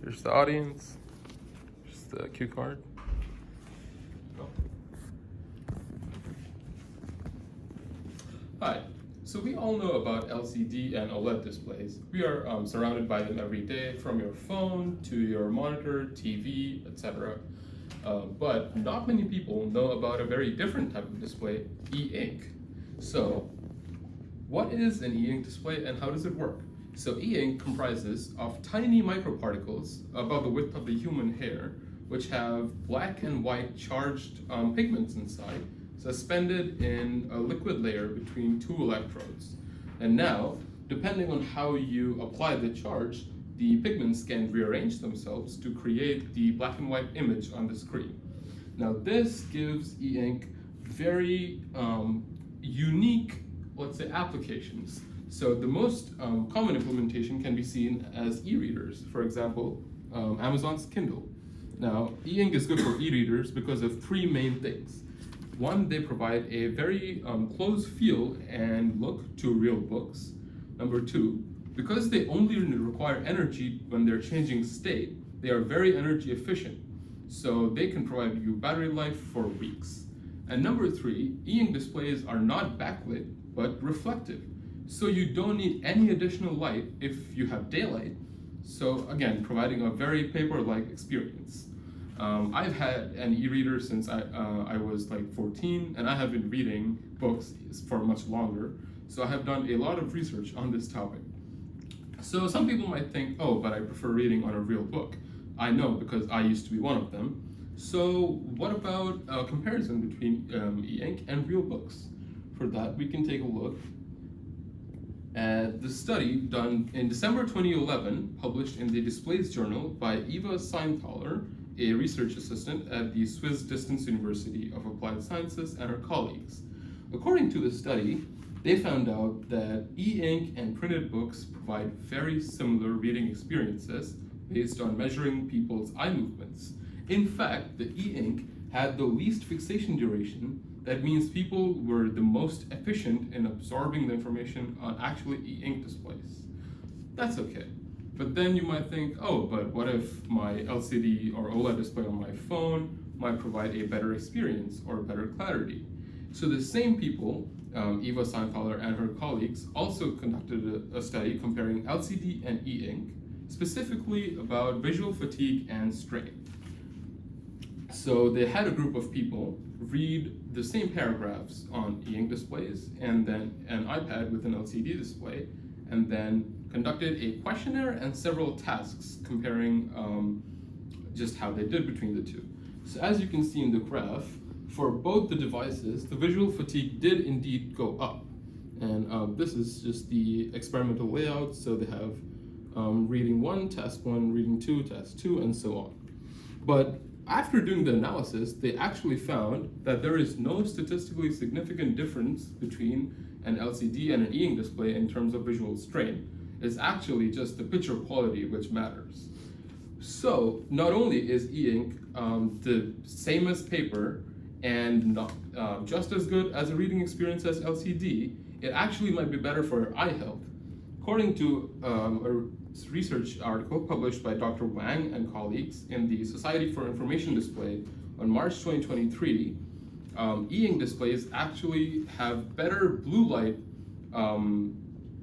Here's the audience. Here's the cue card. Hi. So we all know about LCD and OLED displays. We are surrounded by them every day, from your phone to your monitor, TV, etc. But not many people know about a very different type of display, e-ink. So what is an e-ink display and how does it work? So e-ink comprises of tiny microparticles about the width of the human hair, which have black and white charged pigments inside, suspended in a liquid layer between two electrodes. And now, depending on how you apply the charge, the pigments can rearrange themselves to create the black and white image on the screen. Now this gives e-ink very unique, let's say, applications. So the most common implementation can be seen as e-readers. For example, Amazon's Kindle. Now, e-ink is good for e-readers because of three main things. One, they provide a very close feel and look to real books. Number two, because they only require energy when they're changing state, they are very energy efficient. So they can provide you battery life for weeks. And number three, e-ink displays are not backlit, but reflective. So you don't need any additional light if you have daylight. So again, providing a very paper-like experience. I've had an e-reader since I was like 14, and I have been reading books for much longer. So I have done a lot of research on this topic. So some people might think, oh, but I prefer reading on a real book. I know, because I used to be one of them. So what about a comparison between e-ink and real books? For that, we can take a look at the study done in December 2011, published in the Displays Journal by Eva Seinthaler, a research assistant at the Swiss Distance University of Applied Sciences, and her colleagues. According to the study, they found out that e-ink and printed books provide very similar reading experiences based on measuring people's eye movements. In fact, the e-ink had the least fixation duration. That means people were the most efficient in absorbing the information on actually e-ink displays. That's okay. But then you might think, oh, but what if my LCD or OLED display on my phone might provide a better experience or better clarity? So the same people, Eva Seinthaler and her colleagues, also conducted a study comparing LCD and e-ink, specifically about visual fatigue and strain. So they had a group of people read the same paragraphs on e-ink displays and then an iPad with an LCD display, and then conducted a questionnaire and several tasks comparing just how they did between the two. So as you can see in the graph, for both the devices, the visual fatigue did indeed go up. And this is just the experimental layout. So they have reading 1, task 1, reading 2, task 2, and so on. But after doing the analysis, they actually found that there is no statistically significant difference between an LCD and an e-ink display in terms of visual strain. It's actually just the picture quality which matters. So not only is e-ink the same as paper and not just as good as a reading experience as LCD, it actually might be better for your eye health. According to a research article published by Dr. Wang and colleagues in the Society for Information Display on March 2023, e-ink displays actually have better blue light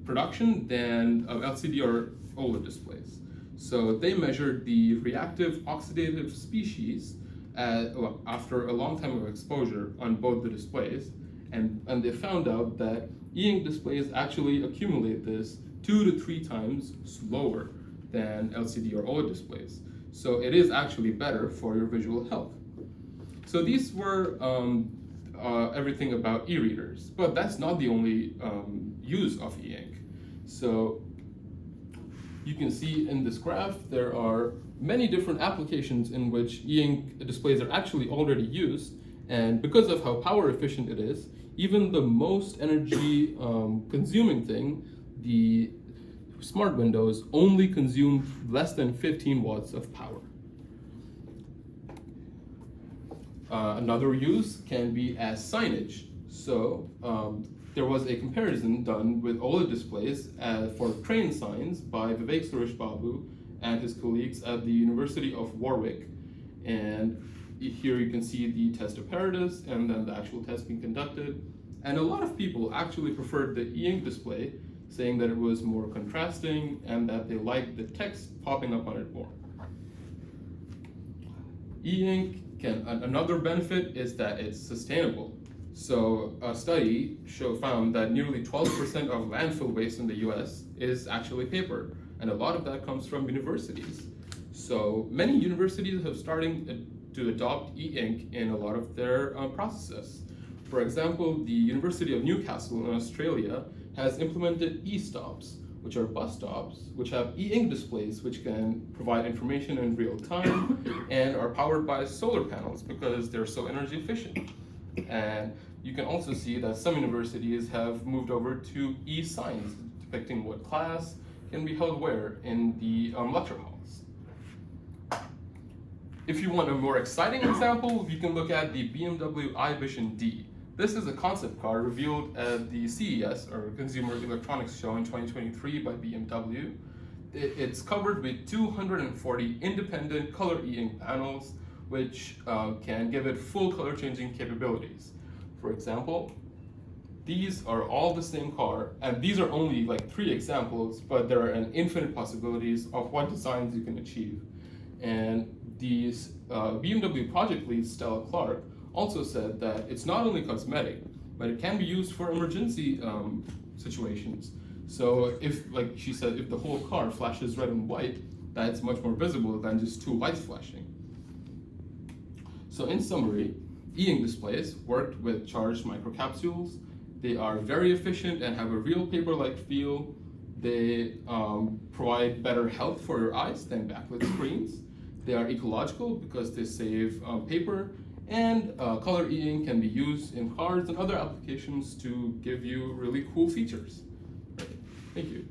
production than LCD or OLED displays. So they measured the reactive oxidative species after a long time of exposure on both the displays, and they found out that e-ink displays actually accumulate this 2 to 3 times slower than LCD or OLED displays. So it is actually better for your visual health. So these were everything about e-readers, but that's not the only use of e-ink. So you can see in this graph, there are many different applications in which e-ink displays are actually already used, and because of how power efficient it is, even the most energy consuming thing, the smart windows, only consume less than 15 watts of power. Another use can be as signage. So there was a comparison done with OLED displays for train signs by Vivek Suresh Babu and his colleagues at the University of Warwick. And here you can see the test apparatus and then the actual test being conducted. And a lot of people actually preferred the e-ink display, saying that it was more contrasting and that they liked the text popping up on it more. E-ink another benefit is that it's sustainable. So a study found that nearly 12% of landfill waste in the US is actually paper, and a lot of that comes from universities. So many universities have started to adopt e-ink in a lot of their processes. For example, the University of Newcastle in Australia has implemented e-stops, which are bus stops, which have e-ink displays which can provide information in real time and are powered by solar panels because they're so energy efficient. And you can also see that some universities have moved over to e-signs depicting what class can be held where in the lecture halls. If you want a more exciting example, you can look at the BMW iVision D. This is a concept car revealed at the CES, or Consumer Electronics Show in 2023 by BMW. It's covered with 240 independent color e-ink panels, which can give it full color changing capabilities. For example, these are all the same car, and these are only like 3 examples, but there are an infinite possibilities of what designs you can achieve. And these BMW project lead Stella Clark also said that it's not only cosmetic, but it can be used for emergency situations. So if, like she said, if the whole car flashes red and white, that's much more visible than just 2 lights flashing. So in summary, e-ink displays worked with charged microcapsules. They are very efficient and have a real paper-like feel. They provide better health for your eyes than backlit screens. They are ecological because they save paper, and color e-ink can be used in cars and other applications to give you really cool features. Thank you.